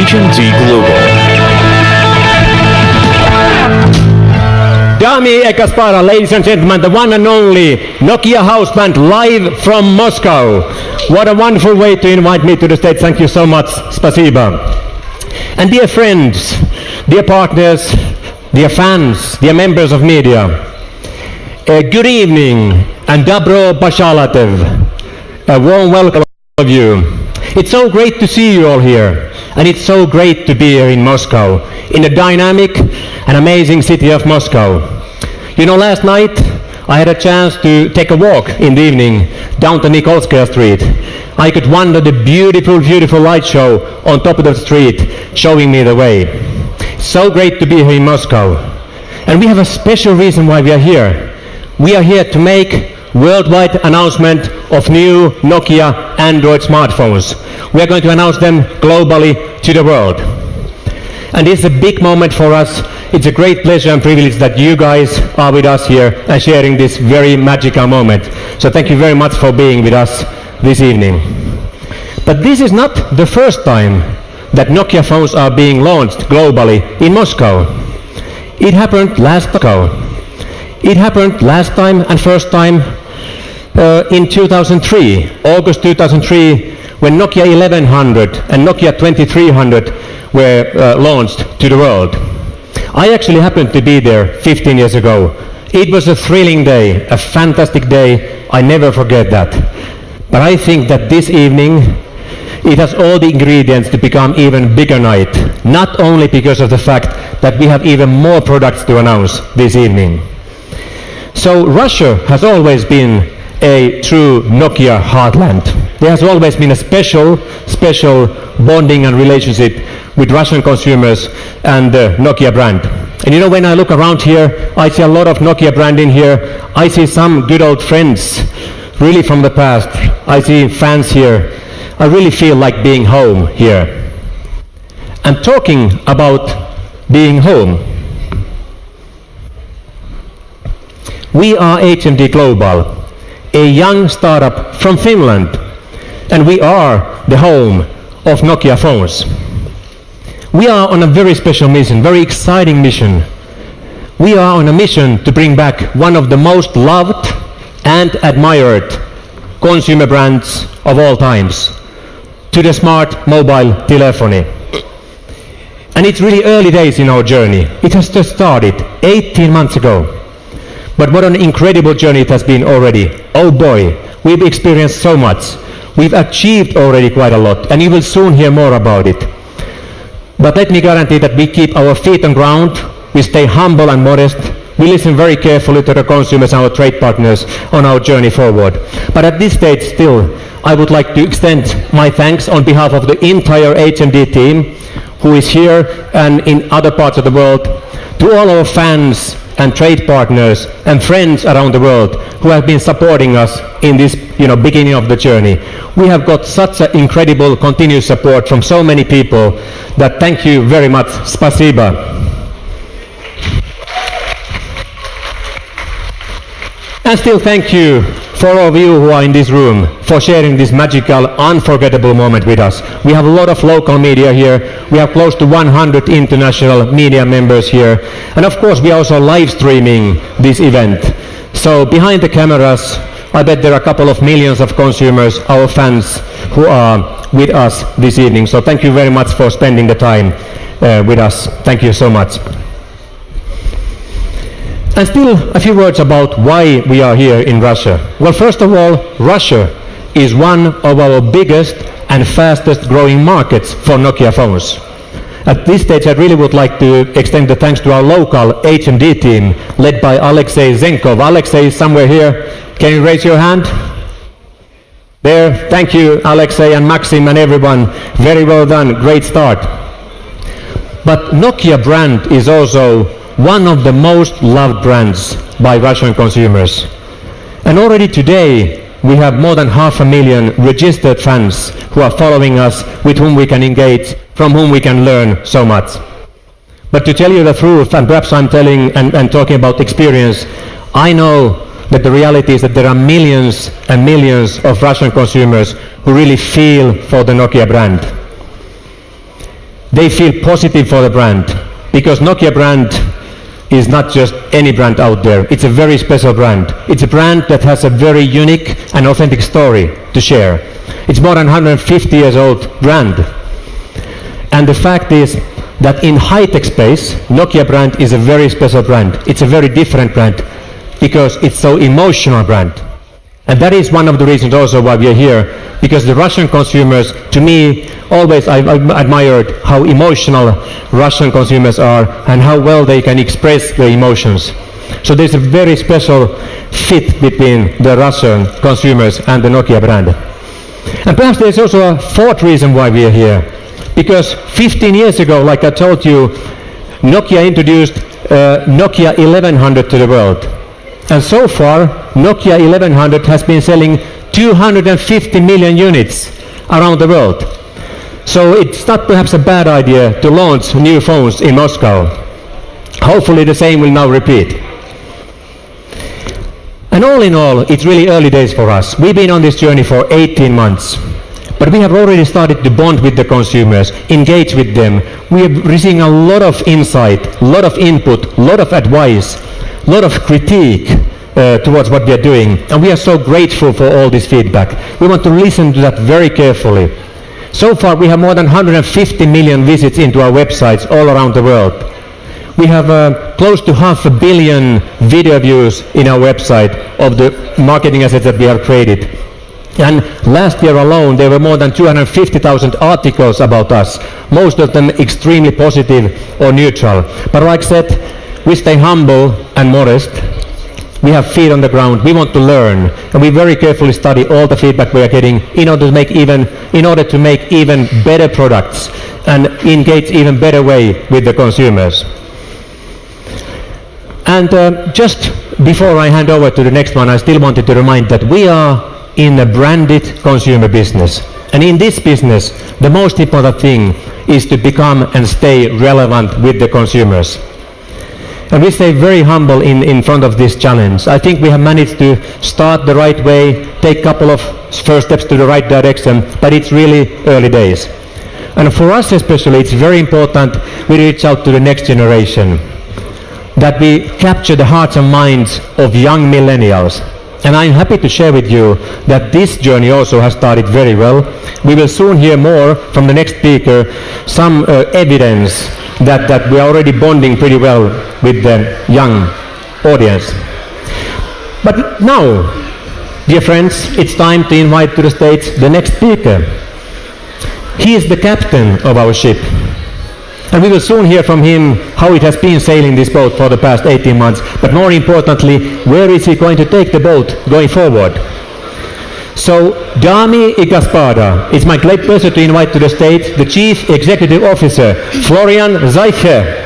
HMD Global. Dami e Kaspara, ladies and gentlemen, the one and only Nokia house band live from Moscow. What a wonderful way to invite me to the stage. Thank you so much. Spasiba. And dear friends, dear partners, dear fans, dear members of media, good evening and dobro bashalatev. A warm welcome to all of you. It's so great to see you all here, and it's so great to be here in Moscow, in the dynamic and amazing city of Moscow. You know, last night I had a chance to take a walk in the evening down to Nikolskaya Street. I could wander the beautiful, beautiful light show on top of the street, showing me the way. So great to be here in Moscow. And we have a special reason why we are here. We are here to make worldwide announcement of new Nokia Android smartphones. We are going to announce them globally to the world. And it's a big moment for us. It's a great pleasure and privilege that you guys are with us here and sharing this very magical moment. So thank you very much for being with us this evening. But this is not the first time that Nokia phones are being launched globally in Moscow. It happened last time and first time in 2003, August 2003, when Nokia 1100 and Nokia 2300 were launched to the world. I actually happened to be there 15 years ago. It was a thrilling day, a fantastic day. I never forget that. But I think that this evening, it has all the ingredients to become even bigger night, not only because of the fact that we have even more products to announce this evening. So Russia has always been a true Nokia heartland. There has always been a special bonding and relationship with Russian consumers and the Nokia brand. And you know, when I look around here, I see a lot of Nokia brand in here. I see some good old friends, really from the past. I see fans here. I really feel like being home here. And talking about being home, we are HMD Global, a young startup from Finland, and we are the home of Nokia phones. We are on a very special mission, very exciting mission. We are on a mission to bring back one of the most loved and admired consumer brands of all times to the smart mobile telephony. And it's really early days in our journey. It has just started 18 months ago. But what an incredible journey it has been already. Oh boy, we've experienced so much. We've achieved already quite a lot, and you will soon hear more about it. But let me guarantee that we keep our feet on ground, we stay humble and modest, we listen very carefully to the consumers and our trade partners on our journey forward. But at this stage still, I would like to extend my thanks on behalf of the entire HMD team who is here and in other parts of the world, to all our fans and trade partners and friends around the world who have been supporting us in this beginning of the journey. We have got such an incredible continuous support from so many people that thank you very much. Spasiba. And still thank you for all of you who are in this room for sharing this magical, unforgettable moment with us. We have a lot of local media here. We have close to 100 international media members here. And of course, we are also live streaming this event. So behind the cameras, I bet there are a couple of millions of consumers, our fans, who are with us this evening. So thank you very much for spending the time with us. Thank you so much. And still a few words about why we are here in Russia. Well, first of all, Russia is one of our biggest and fastest growing markets for Nokia phones. At this stage, I really would like to extend the thanks to our local HMD team led by Alexei Zenkov. Alexei is somewhere here. Can you raise your hand? There. Thank you, Alexei and Maxim and everyone. Very well done. Great start. But Nokia brand is also one of the most loved brands by Russian consumers. And already today, we have more than 500,000 registered fans who are following us, with whom we can engage, from whom we can learn so much. But to tell you the truth, and perhaps I'm telling and talking about experience, I know that the reality is that there are millions and millions of Russian consumers who really feel for the Nokia brand. they feel positive for the brand, because Nokia brand is not just any brand out there. It's a very special brand. It's a brand that has a very unique and authentic story to share. It's more than 150 years old brand. And the fact is that in high-tech space, Nokia brand is a very special brand. It's a very different brand because it's so emotional brand. And that is one of the reasons also why we are here, because the Russian consumers, to me, always I've admired how emotional Russian consumers are and how well they can express their emotions. So there's a very special fit between the Russian consumers and the Nokia brand. And perhaps there's also a fourth reason why we are here, because 15 years ago, like I told you, Nokia introduced Nokia 1100 to the world. And so far, Nokia 1100 has been selling 250 million units around the world. So it's not perhaps a bad idea to launch new phones in Moscow. Hopefully the same will now repeat. And all in all, it's really early days for us. We've been on this journey for 18 months. But we have already started to bond with the consumers, engage with them. We are receiving a lot of insight, a lot of input, a lot of advice, a lot of critique towards what we are doing. And we are so grateful for all this feedback. We want to listen to that very carefully. So far, we have more than 150 million visits into our websites all around the world. We have close to 500 million video views in our website of the marketing assets that we have created. And last year alone, there were more than 250,000 articles about us, most of them extremely positive or neutral. But like I said, we stay humble and modest. We have feet on the ground. We want to learn, and we very carefully study all the feedback we are getting in order to make even better products and engage even better way with the consumers. And just before I hand over to the next one, I still wanted to remind that we are in a branded consumer business. And in this business, the most important thing is to become and stay relevant with the consumers. And we stay very humble in front of this challenge. I think we have managed to start the right way, take a couple of first steps to the right direction, but it's really early days. And for us especially, it's very important we reach out to the next generation, that we capture the hearts and minds of young millennials. And I'm happy to share with you that this journey also has started very well. We will soon hear more from the next speaker, some evidence that we are already bonding pretty well with the young audience. But now, dear friends, it's time to invite to the stage the next speaker. He is the captain of our ship. And we will soon hear from him how it has been sailing this boat for the past 18 months, but more importantly, where is he going to take the boat going forward? So, Dami I Gospoda, it's my great pleasure to invite to the stage the Chief Executive Officer, Florian Zeicher.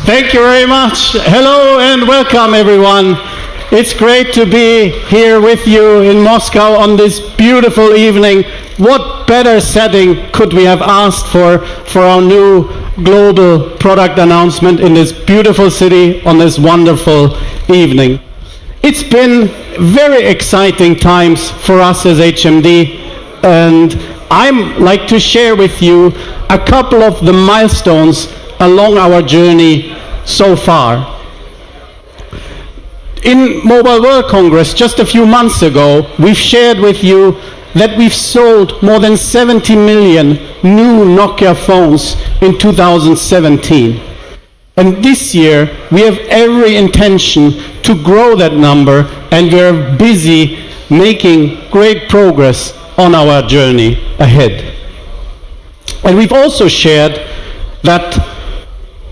Thank you very much. Hello and welcome everyone. It's great to be here with you in Moscow on this beautiful evening. What better setting could we have asked for our new global product announcement in this beautiful city on this wonderful evening. It's been very exciting times for us as HMD, and I'd like to share with you a couple of the milestones along our journey so far. In Mobile World Congress just a few months ago, we've shared with you that we've sold more than 70 million new Nokia phones in 2017. And this year, we have every intention to grow that number, and we're busy making great progress on our journey ahead. And we've also shared that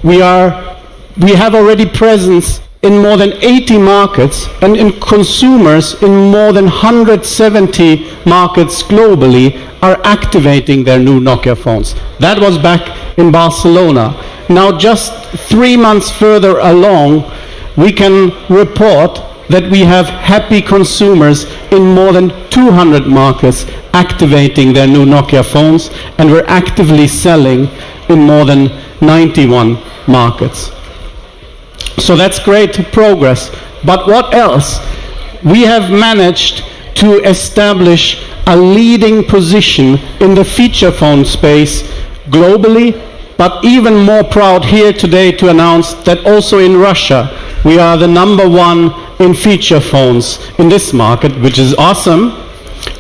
we have already presence in more than 80 markets and in consumers in more than 170 markets globally are activating their new Nokia phones. That was back in Barcelona. Now just 3 months further along, we can report that we have happy consumers in more than 200 markets activating their new Nokia phones, and we're actively selling in more than 91 markets. So that's great progress. But what else? We have managed to establish a leading position in the feature phone space globally, but even more proud here today to announce that also in Russia we are the #1 in feature phones in this market, which is awesome.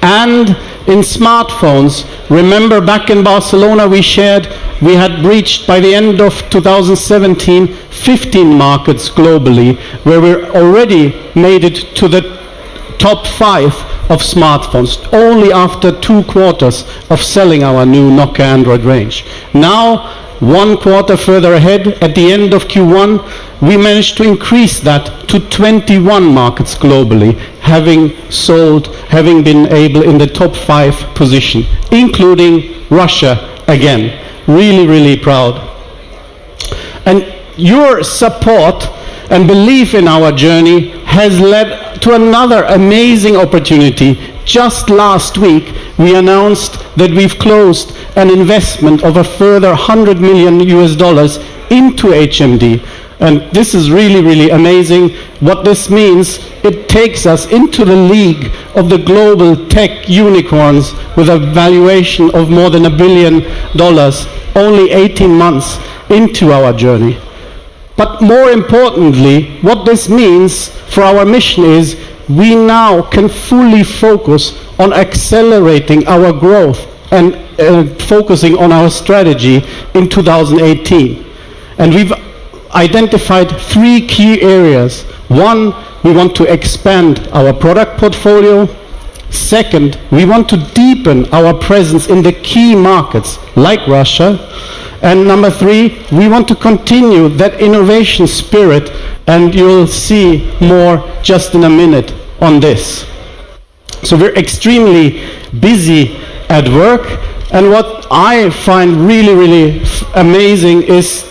And in smartphones, remember back in Barcelona we shared we had reached by the end of 2017 15 markets globally, where we already made it to the top 5 of smartphones, only after 2 quarters of selling our new Nokia Android range. Now, 1 quarter further ahead, at the end of Q1, we managed to increase that to 21 markets globally, having been able in the top 5 position, including Russia again. Really, really proud. And your support and belief in our journey has led to another amazing opportunity. Just last week, we announced that we've closed an investment of a further $100 million into HMD. And this is really, really amazing. What this means, it takes us into the league of the global tech unicorns with a valuation of more than $1 billion, only 18 months into our journey. But more importantly, what this means for our mission is we now can fully focus on accelerating our growth and focusing on our strategy in 2018. And we've identified 3 key areas. 1, we want to expand our product portfolio. Second, we want to deepen our presence in the key markets like Russia. And number 3, we want to continue that innovation spirit, and you'll see more just in a minute on this. So we're extremely busy at work, and what I find really, really amazing is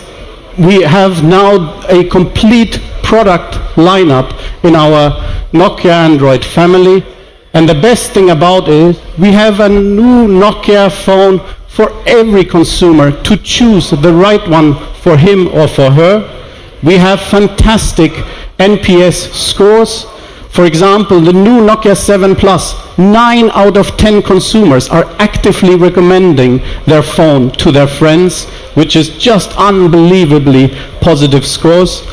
we have now a complete product lineup in our Nokia Android family, and the best thing about it is we have a new Nokia phone for every consumer to choose the right one for him or for her. We have fantastic NPS scores. For example, the new Nokia 7 Plus, 9 out of 10 consumers are actively recommending their phone to their friends, which is just unbelievably positive scores.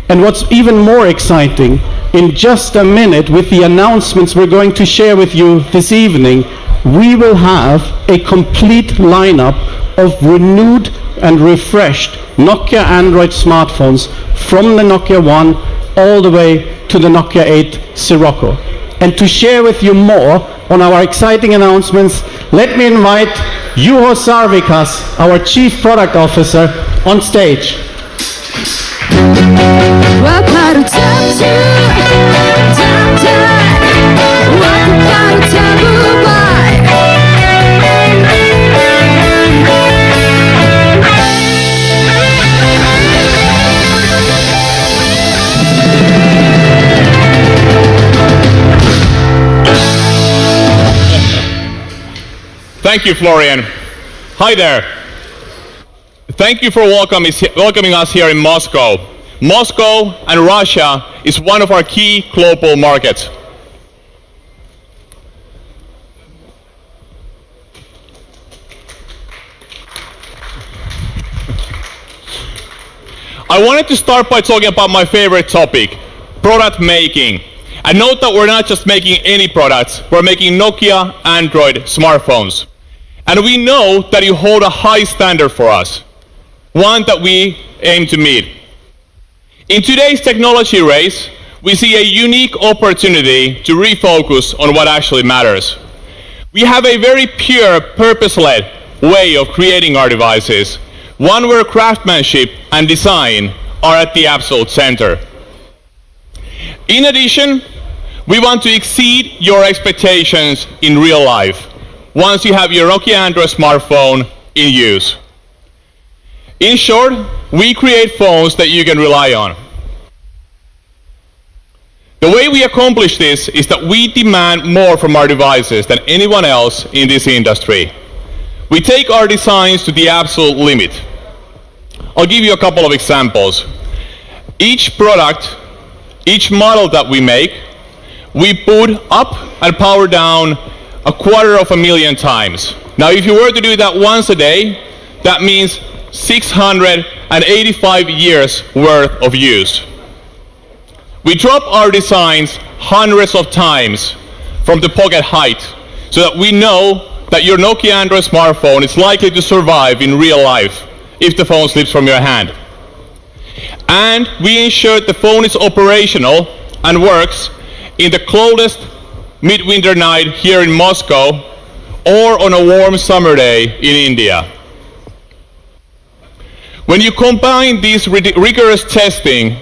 And what's even more exciting, in just a minute with the announcements we're going to share with you this evening, we will have a complete lineup of renewed and refreshed Nokia Android smartphones from the Nokia 1 all the way to the Nokia 8 Sirocco. And to share with you more on our exciting announcements, let me invite Juho Sarvikas, our Chief Product Officer, on stage. Welcome to Thank you, Florian. Hi there. Thank you for welcoming us here in Moscow. Moscow and Russia is one of our key global markets. I wanted to start by talking about my favorite topic, product making. And note that we're not just making any products, we're making Nokia Android smartphones. And we know that you hold a high standard for us, one that we aim to meet. In today's technology race, we see a unique opportunity to refocus on what actually matters. We have a very pure, purpose-led way of creating our devices, one where craftsmanship and design are at the absolute center. In addition, we want to exceed your expectations in real life once you have your Nokia Android smartphone in use. In short, we create phones that you can rely on. The way we accomplish this is that we demand more from our devices than anyone else in this industry. We take our designs to the absolute limit. I'll give you a couple of examples. Each product, each model that we make, we boot up and power down 250,000 times. Now, if you were to do that once a day, that means 685 years worth of use. We drop our designs hundreds of times from the pocket height so that we know that your Nokia Android smartphone is likely to survive in real life if the phone slips from your hand. And we ensure the phone is operational and works in the coldest midwinter night here in Moscow or on a warm summer day in India. When you combine this rigorous testing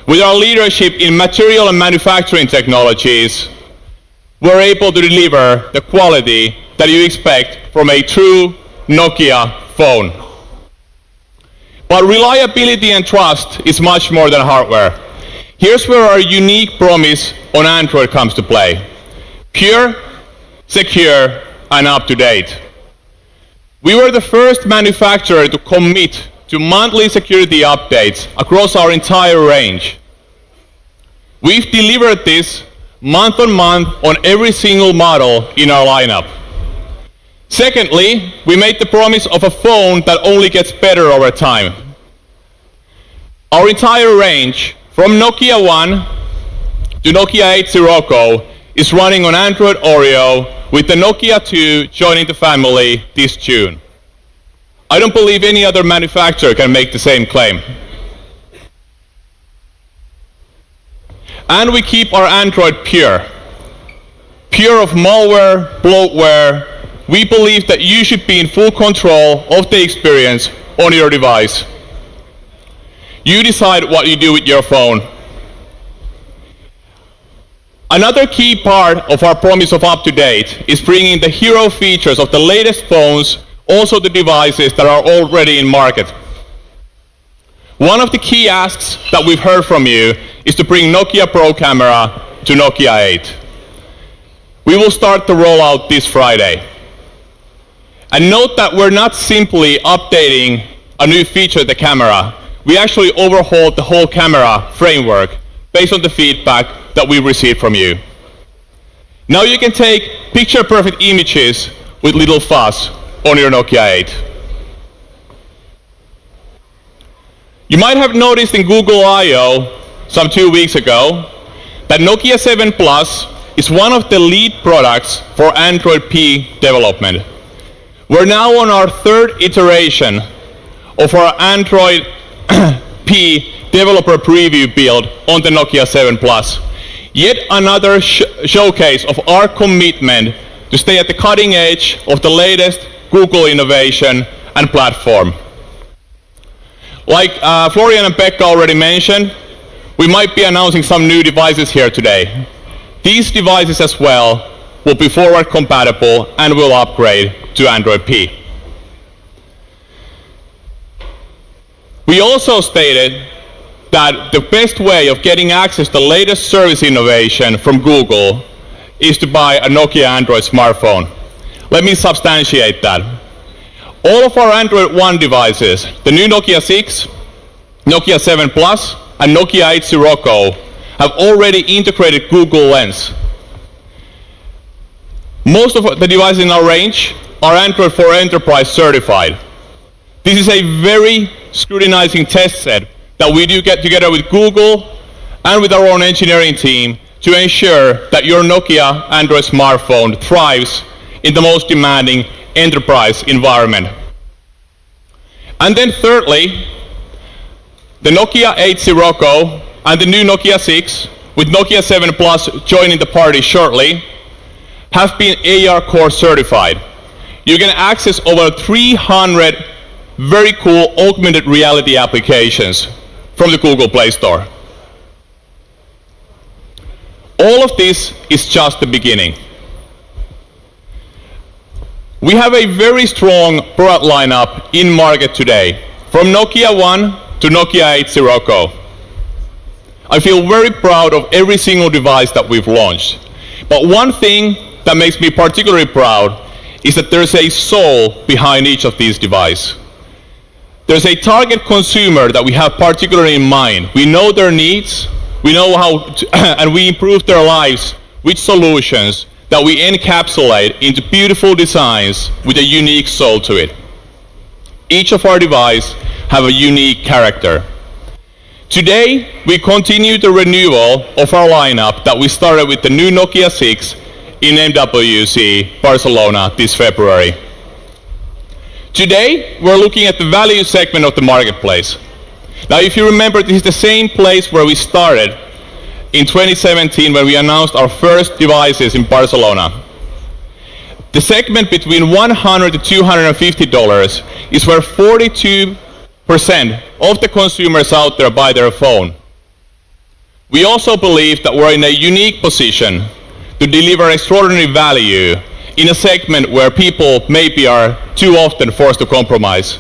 with our leadership in material and manufacturing technologies, we're able to deliver the quality that you expect from a true Nokia phone. But reliability and trust is much more than hardware. Here's where our unique promise on Android comes to play. Pure, secure, and up-to-date. We were the first manufacturer to commit to monthly security updates across our entire range. We've delivered this month on month on every single model in our lineup. Secondly, we made the promise of a phone that only gets better over time. Our entire range, from Nokia 1 to Nokia 8 is running on Android Oreo, with the Nokia 2 joining the family this June. I don't believe any other manufacturer can make the same claim. And we keep our Android pure. Pure of malware, bloatware. We believe that you should be in full control of the experience on your device. You decide what you do with your phone. Another key part of our promise of up-to-date is bringing the hero features of the latest phones also to devices that are already in market. One of the key asks that we've heard from you is to bring Nokia Pro Camera to Nokia 8. We will start the rollout this Friday. And note that we're not simply updating a new feature of the camera. We actually overhauled the whole camera framework based on the feedback that we received from you. Now you can take picture-perfect images with little fuss on your Nokia 8. You might have noticed in Google I/O some 2 weeks ago that Nokia 7 Plus is one of the lead products for Android P development. We're now on our third iteration of our Android P developer preview build on the Nokia 7 Plus. Yet another showcase of our commitment to stay at the cutting edge of the latest Google innovation and platform. Like Florian and Pekka already mentioned, we might be announcing some new devices here today. These devices as well will be forward compatible and will upgrade to Android P. We also stated that the best way of getting access to the latest service innovation from Google is to buy a Nokia Android smartphone. Let me substantiate that. All of our Android One devices, the new Nokia 6, Nokia 7 Plus, and Nokia 8 have already integrated Google Lens. Most of the devices in our range are Android for Enterprise certified. This is a very scrutinizing test set that we do get together with Google and with our own engineering team to ensure that your Nokia Android smartphone thrives in the most demanding enterprise environment. And then thirdly, the Nokia 8 and the new Nokia 6, with Nokia 7 Plus joining the party shortly, have been AR Core certified. You can access over 300 very cool augmented reality applications from the Google Play Store. All of this is just the beginning. We have a very strong product lineup in market today, from Nokia 1 to Nokia 8. I feel very proud of every single device that we've launched. But one thing that makes me particularly proud is that there's a soul behind each of these devices. There's a target consumer that we have particularly in mind. We know their needs, we know how to, and we improve their lives with solutions that we encapsulate into beautiful designs with a unique soul to it. Each of our devices have a unique character. Today, we continue the renewal of our lineup that we started with the new Nokia 6 in MWC Barcelona this February. Today, we're looking at the value segment of the marketplace. Now, if you remember, this is the same place where we started in 2017 when we announced our first devices in Barcelona. The segment between $100 to $250 is where 42% of the consumers out there buy their phone. We also believe that we're in a unique position to deliver extraordinary value in a segment where people maybe are too often forced to compromise.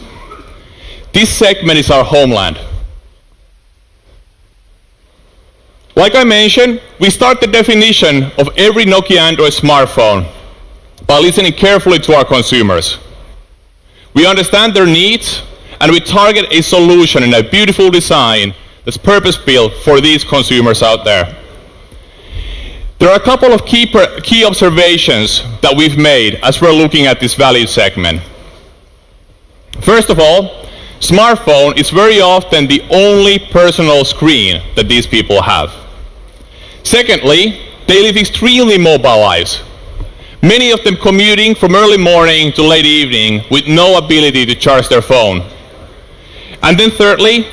This segment is our homeland. Like I mentioned, we start the definition of every Nokia Android smartphone by listening carefully to our consumers. We understand their needs, and we target a solution in a beautiful design that's purpose-built for these consumers out there. There are a couple of key observations that we've made as we're looking at this value segment. First of all, smartphone is very often the only personal screen that these people have. Secondly, they live extremely mobile lives. Many of them commuting from early morning to late evening with no ability to charge their phone. And then thirdly,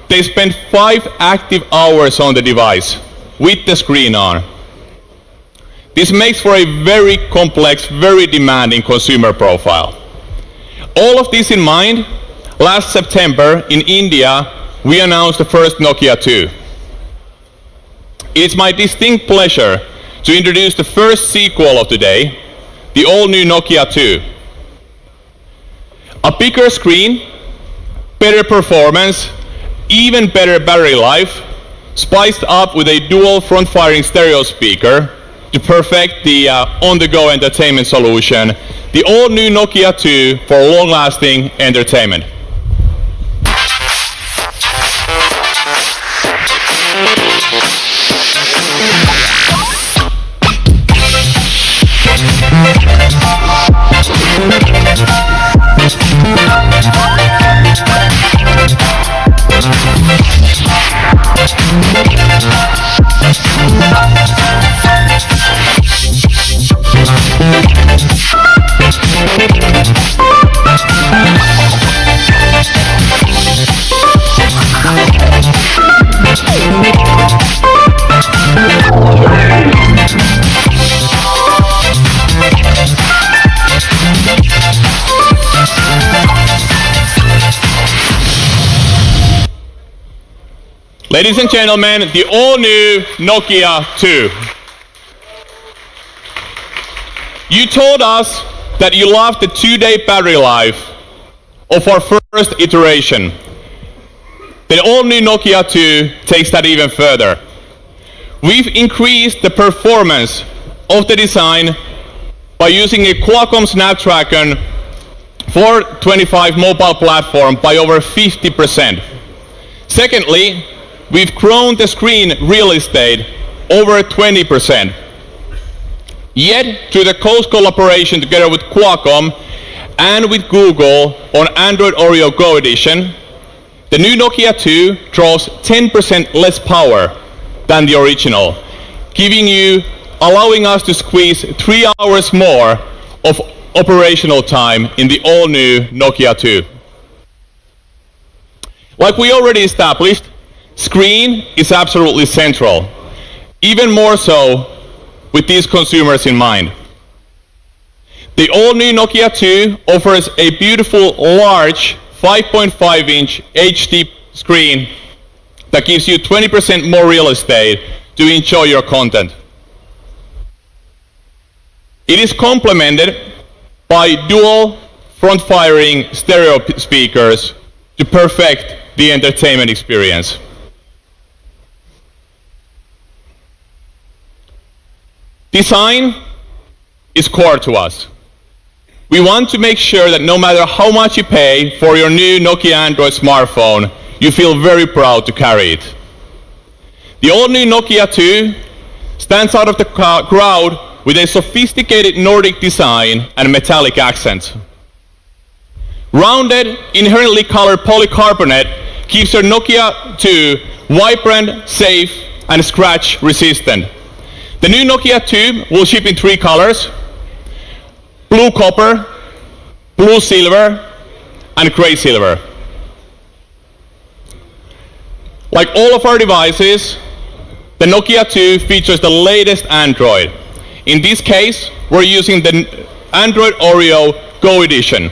they spend 5 active hours on the device with the screen on. This makes for a very complex, very demanding consumer profile. All of this in mind, last September in India, we announced the first Nokia 2. It's my distinct pleasure to introduce the first sequel of today, the all-new Nokia 2. A bigger screen, better performance, even better battery life, spiced up with a dual front-firing stereo speaker to perfect the on-the-go entertainment solution, the all-new Nokia 2 for long-lasting entertainment. Ladies and gentlemen, the all-new Nokia 2. You told us that you loved the 2-day battery life of our first iteration. The all-new Nokia 2 takes that even further. We've increased the performance of the design by using a Qualcomm Snapdragon 425 mobile platform by over 50%. Secondly, we've grown the screen real estate over 20%. Yet, through the close collaboration together with Qualcomm and with Google on Android Oreo Go Edition, the new Nokia 2 draws 10% less power than the original, allowing us to squeeze 3 hours more of operational time in the all-new Nokia 2. Like we already established, screen is absolutely central, even more so with these consumers in mind. The all-new Nokia 2 offers a beautiful, large 5.5-inch HD screen that gives you 20% more real estate to enjoy your content. It is complemented by dual front-firing stereo speakers to perfect the entertainment experience. Design is core to us. We want to make sure that no matter how much you pay for your new Nokia Android smartphone, you feel very proud to carry it. The all-new Nokia 2 stands out of the crowd with a sophisticated Nordic design and metallic accents. Rounded, inherently colored polycarbonate keeps your Nokia 2 vibrant, safe, and scratch resistant. The new Nokia 2 will ship in 3 colors: blue copper, blue silver, and gray silver. Like all of our devices, the Nokia 2 features the latest Android. In this case, we're using the Android Oreo Go edition.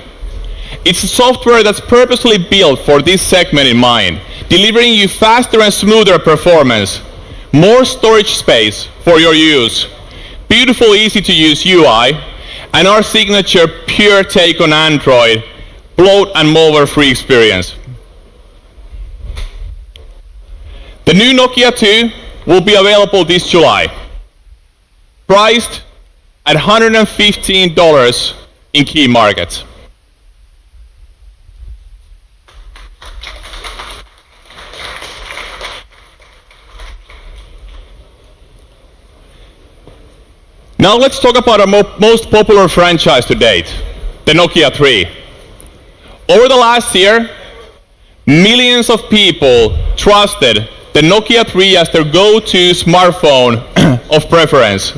It's software that's purposely built for this segment in mind, delivering you faster and smoother performance, more storage space for your use, beautiful, easy-to-use UI, and our signature pure take on Android, bloat and malware-free experience. The new Nokia 2 will be available this July, priced at $115 in key markets. Now let's talk about our most popular franchise to date, the Nokia 3. Over the last year, millions of people trusted the Nokia 3 as their go-to smartphone of preference,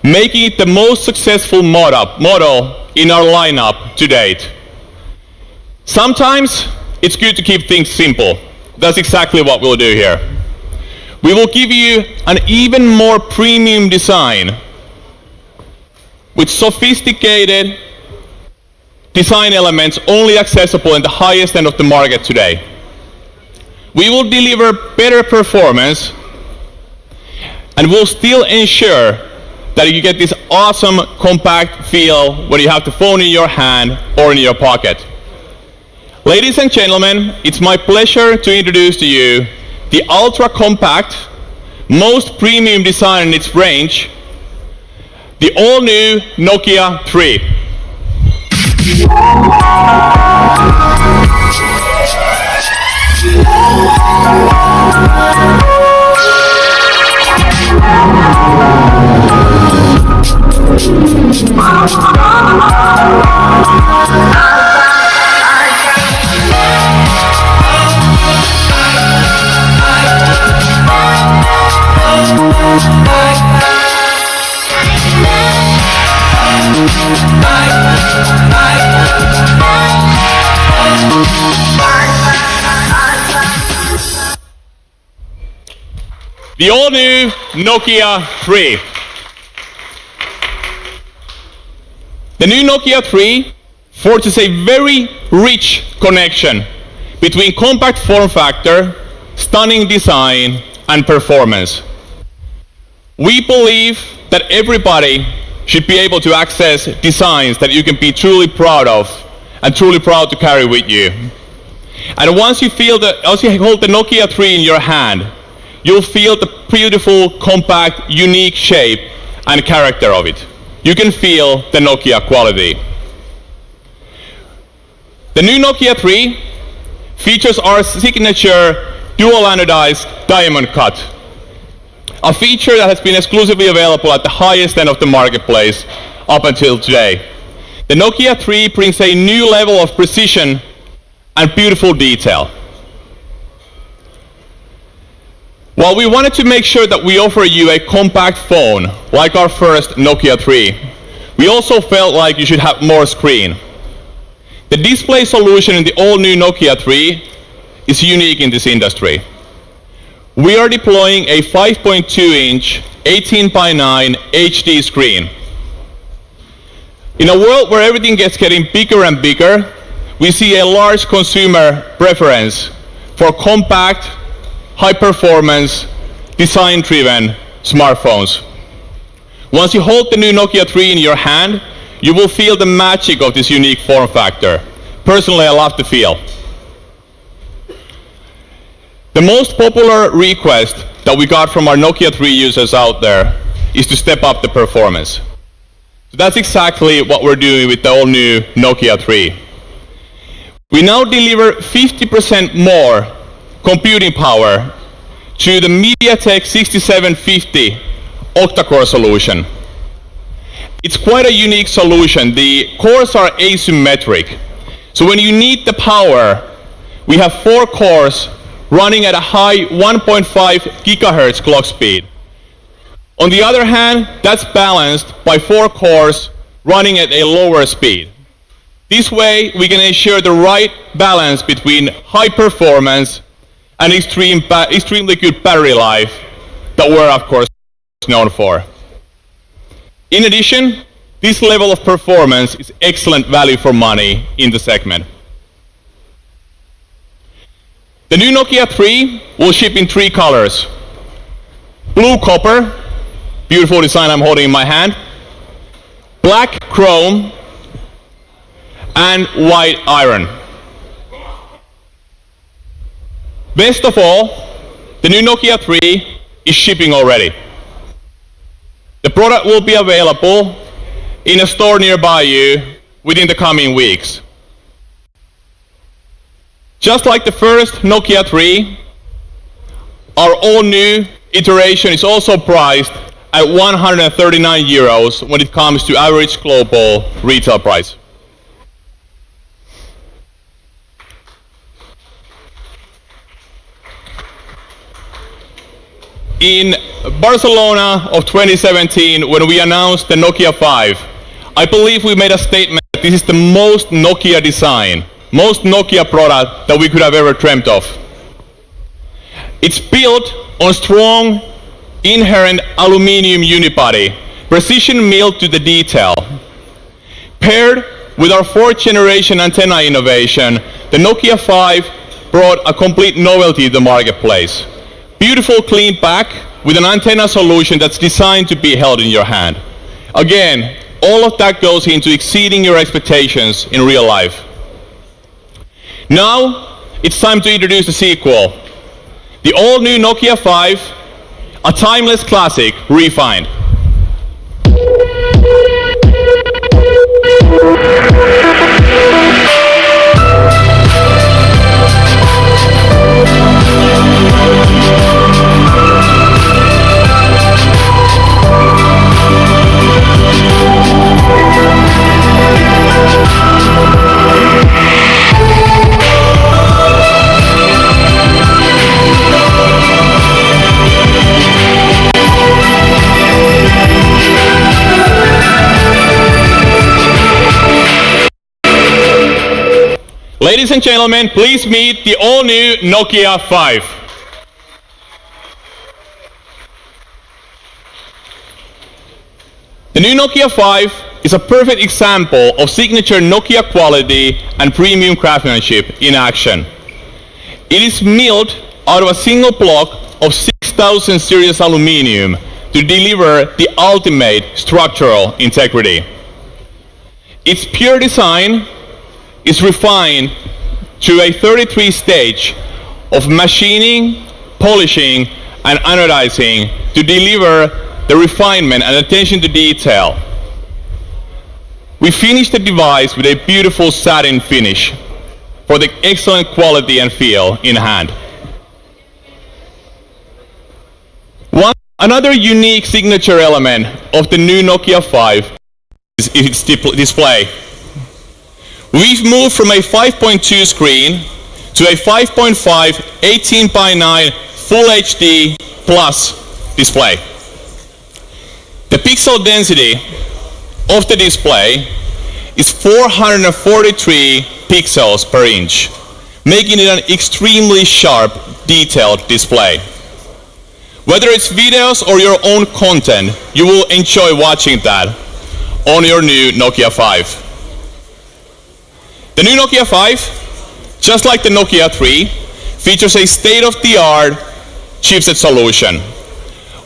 making it the most successful model in our lineup to date. Sometimes it's good to keep things simple. That's exactly what we'll do here. We will give you an even more premium design with sophisticated design elements only accessible in the highest end of the market today. We will deliver better performance, and we'll still ensure that you get this awesome compact feel when you have the phone in your hand or in your pocket. Ladies and gentlemen, it's my pleasure to introduce to you the ultra-compact, most premium design in its range, the all-new Nokia 3. The all-new Nokia 3. The new Nokia 3 forces a very rich connection between compact form factor, stunning design, and performance. We believe that everybody should be able to access designs that you can be truly proud of and truly proud to carry with you. And once you hold the Nokia 3 in your hand, you'll feel the beautiful, compact, unique shape and character of it. You can feel the Nokia quality. The new Nokia 3 features our signature dual anodized diamond cut, a feature that has been exclusively available at the highest end of the marketplace up until today. The Nokia 3 brings a new level of precision and beautiful detail. While we wanted to make sure that we offer you a compact phone like our first Nokia 3, we also felt like you should have more screen. The display solution in the all-new Nokia 3 is unique in this industry. We are deploying a 5.2-inch 18:9 HD screen. In a world where everything gets getting bigger and bigger, we see a large consumer preference for compact, high-performance, design-driven smartphones. Once you hold the new Nokia 3 in your hand, you will feel the magic of this unique form factor. Personally, I love the feel. The most popular request that we got from our Nokia 3 users out there is to step up the performance. So that's exactly what we're doing with the all-new Nokia 3. We now deliver 50% more computing power to the MediaTek 6750 octa-core solution. It's quite a unique solution. The cores are asymmetric. So when you need the power, we have 4 cores running at a high 1.5 gigahertz clock speed. On the other hand, that's balanced by 4 cores running at a lower speed. This way, we can ensure the right balance between high performance and extremely good battery life that we're, of course, known for. In addition, this level of performance is excellent value for money in the segment. The new Nokia 3 will ship in 3 colors. Blue copper, beautiful design I'm holding in my hand, black chrome, and white iron. Best of all, the new Nokia 3 is shipping already. The product will be available in a store nearby you within the coming weeks. Just like the first Nokia 3, our all-new iteration is also priced at 139 euros when it comes to average global retail price. In Barcelona of 2017, when we announced the Nokia 5, I believe we made a statement that this is the most Nokia design, most Nokia product that we could have ever dreamt of. It's built on strong, inherent aluminium unibody, precision milled to the detail. Paired with our 4th generation antenna innovation, the Nokia 5 brought a complete novelty to the marketplace. Beautiful clean back with an antenna solution that's designed to be held in your hand. Again, all of that goes into exceeding your expectations in real life. Now, it's time to introduce the sequel. The all-new Nokia 5, a timeless classic refined. Ladies and gentlemen, please meet the all-new Nokia 5. The new Nokia 5 is a perfect example of signature Nokia quality and premium craftsmanship in action. It is milled out of a single block of 6,000 series aluminium to deliver the ultimate structural integrity. Its pure design is refined through a 33 stage of machining, polishing, and anodizing to deliver the refinement and attention to detail. We finished the device with a beautiful satin finish for the excellent quality and feel in hand. Another unique signature element of the new Nokia 5 is its display. We've moved from a 5.2 screen to a 5.5 18:9 Full HD Plus display. The pixel density of the display is 443 pixels per inch, making it an extremely sharp, detailed display. Whether it's videos or your own content, you will enjoy watching that on your new Nokia 5. The new Nokia 5, just like the Nokia 3, features a state-of-the-art chipset solution.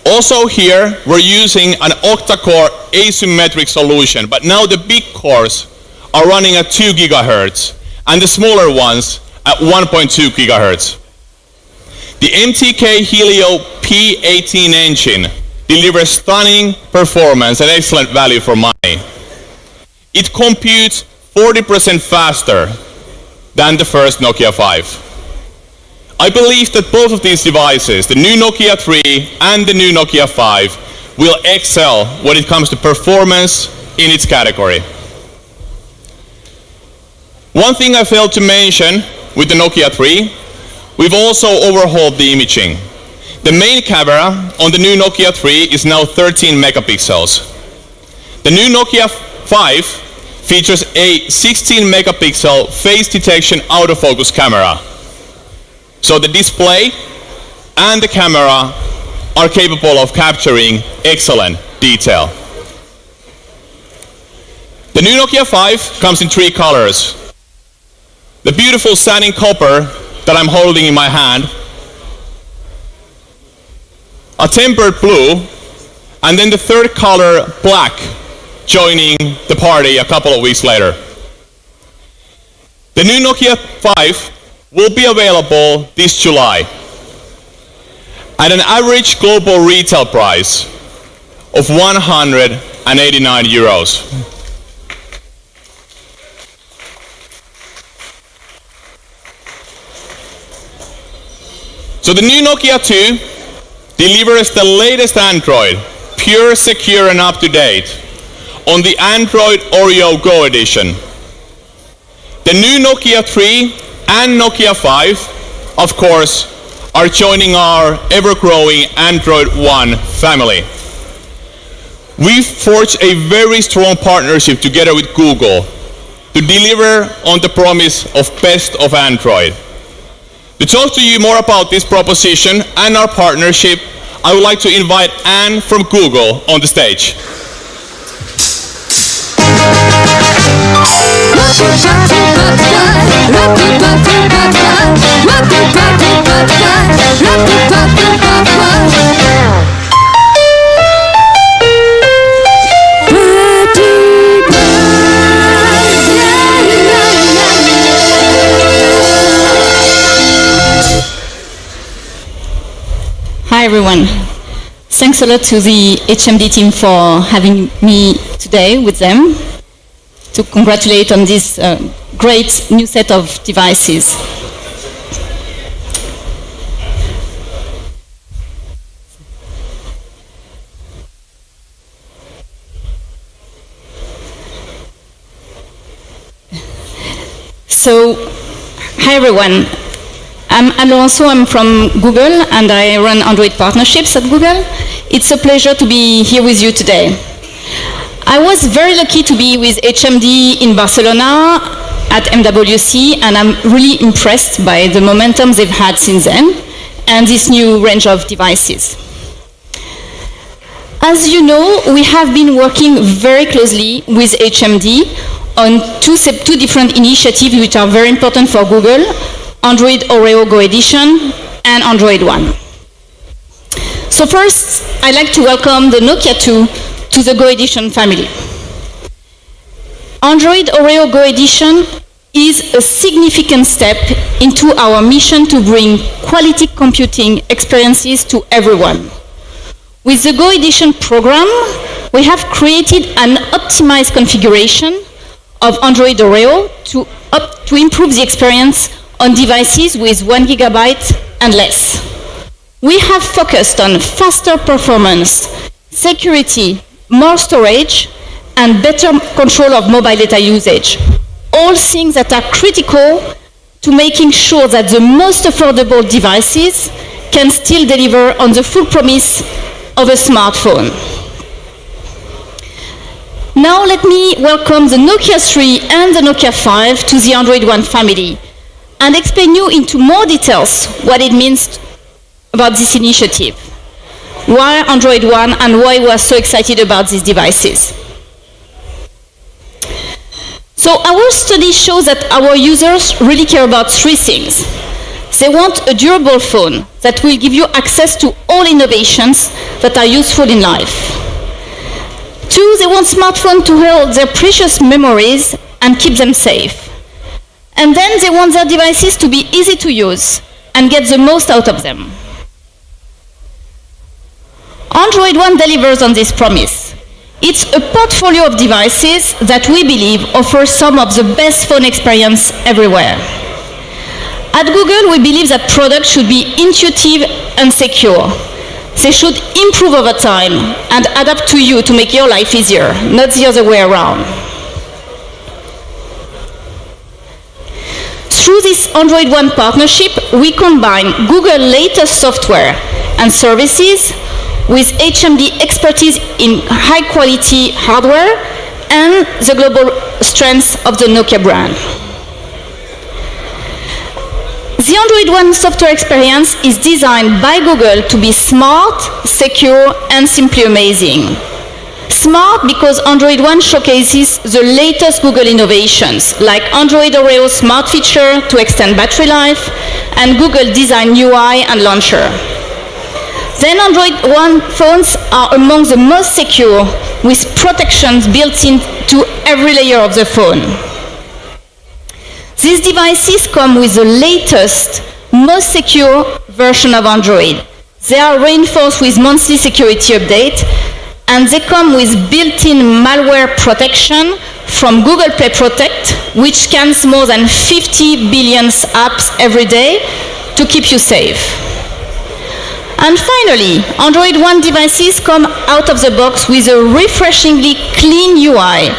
Also here, we're using an octa-core asymmetric solution, but now the big cores are running at 2 gigahertz and the smaller ones at 1.2 gigahertz. The MTK Helio P18 engine delivers stunning performance and excellent value for money. It computes 40% faster than the first Nokia 5. I believe that both of these devices, the new Nokia 3 and the new Nokia 5, will excel when it comes to performance in its category. One thing I failed to mention with the Nokia 3, we've also overhauled the imaging. The main camera on the new Nokia 3 is now 13 megapixels. The new Nokia 5 features a 16 megapixel face detection autofocus camera. So the display and the camera are capable of capturing excellent detail. The new Nokia 5 comes in 3 colors. The beautiful satin copper that I'm holding in my hand, a tempered blue, and then the third color, black, joining the party a couple of weeks later. The new Nokia 5 will be available this July at an average global retail price of 189 euros. So the new Nokia 2 delivers the latest Android, pure, secure and up-to-date, on the Android Oreo Go edition. The new Nokia 3 and Nokia 5, of course, are joining our ever-growing Android One family. We've forged a very strong partnership together with Google to deliver on the promise of best of Android. To talk to you more about this proposition and our partnership, I would like to invite Anne from Google on the stage. Hi everyone. Thanks a lot to the HMD team for having me today with them to congratulate on this great new set of devices. So, hi everyone. I'm Alonso, I'm from Google and I run Android partnerships at Google. It's a pleasure to be here with you today. I was very lucky to be with HMD in Barcelona at MWC and I'm really impressed by the momentum they've had since then and this new range of devices. As you know, we have been working very closely with HMD on two different initiatives which are very important for Google: Android Oreo Go Edition and Android One. So first, I'd like to welcome the Nokia 2 to the Go Edition family. Android Oreo Go Edition is a significant step into our mission to bring quality computing experiences to everyone. With the Go Edition program, we have created an optimized configuration of Android Oreo to improve the experience on devices with 1 gigabyte and less. We have focused on faster performance, security, more storage, and better control of mobile data usage. All things that are critical to making sure that the most affordable devices can still deliver on the full promise of a smartphone. Now let me welcome the Nokia 3 and the Nokia 5 to the Android One family and explain you into more details what it means about this initiative, why Android One and why we are so excited about these devices. So our study shows that our users really care about 3 things. They want a durable phone that will give you access to all innovations that are useful in life. 2, they want smartphones to hold their precious memories and keep them safe. And then they want their devices to be easy to use and get the most out of them. Android One delivers on this promise. It's a portfolio of devices that we believe offers some of the best phone experience everywhere. At Google, we believe that products should be intuitive and secure. They should improve over time and adapt to you to make your life easier, not the other way around. Through this Android One partnership, we combine Google's latest software and services with HMD expertise in high-quality hardware and the global strengths of the Nokia brand. The Android One software experience is designed by Google to be smart, secure, and simply amazing. Smart because Android One showcases the latest Google innovations, like Android Oreo smart feature to extend battery life, and Google Design UI and Launcher. Then Android One phones are among the most secure, with protections built into every layer of the phone. These devices come with the latest, most secure version of Android. They are reinforced with monthly security updates, and they come with built-in malware protection from Google Play Protect, which scans more than 50 billion apps every day to keep you safe. And finally, Android One devices come out of the box with a refreshingly clean UI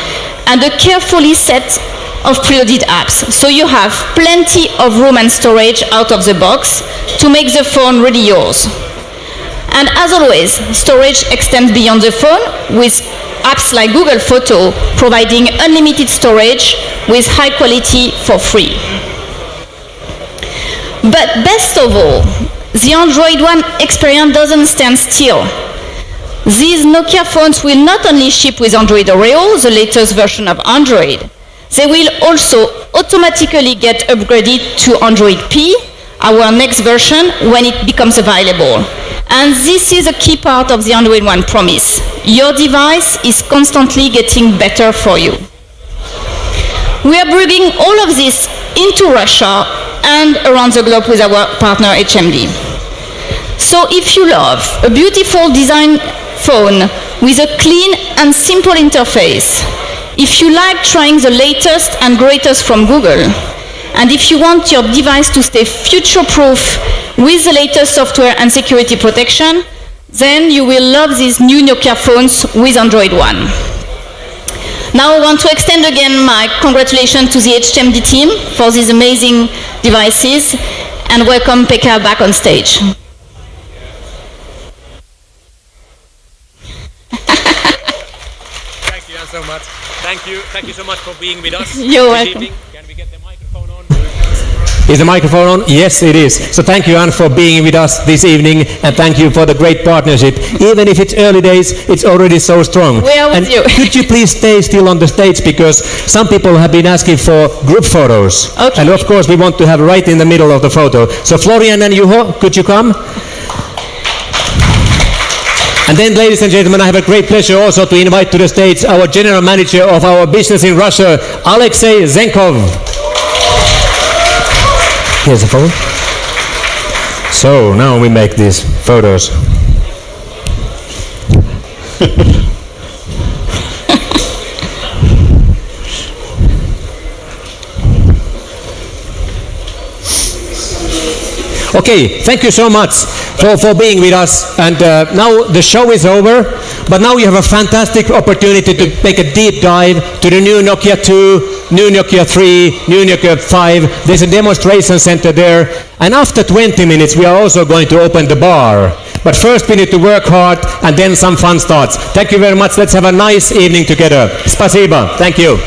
and a carefully set of preloaded apps. So you have plenty of room and storage out of the box to make the phone really yours. And as always, storage extends beyond the phone with apps like Google Photo providing unlimited storage with high quality for free. But best of all, the Android One experience doesn't stand still. These Nokia phones will not only ship with Android Oreo, the latest version of Android, they will also automatically get upgraded to Android P, our next version, when it becomes available. And this is a key part of the Android One promise. Your device is constantly getting better for you. We are bringing all of this into Russia and around the globe with our partner HMD. So if you love a beautiful design phone with a clean and simple interface, if you like trying the latest and greatest from Google, and if you want your device to stay future-proof with the latest software and security protection, then you will love these new Nokia phones with Android One. Now I want to extend again my congratulations to the HMD team for these amazing devices and welcome Pekka back on stage. Thank you so much. Thank you so much for being with us. You're welcome. Can we get the microphone on? Is the microphone on? Yes, it is. So thank you, Anne, for being with us this evening, and thank you for the great partnership. Even if it's early days, it's already so strong. We are with you. Could you please stay still on the stage, because some people have been asking for group photos. Okay. And of course, we want to have right in the middle of the photo. So Florian and Juho, could you come? And then, ladies and gentlemen, I have a great pleasure also to invite to the stage our general manager of our business in Russia, Alexei Zenkov. Here's the phone. So now we make these photos. Okay, thank you so much for being with us. And now the show is over, but now you have a fantastic opportunity to make a deep dive to the new Nokia 2, new Nokia 3, new Nokia 5. There's a demonstration center there. And after 20 minutes, we are also going to open the bar. But first we need to work hard, and then some fun starts. Thank you very much. Let's have a nice evening together. Spasiba. Thank you.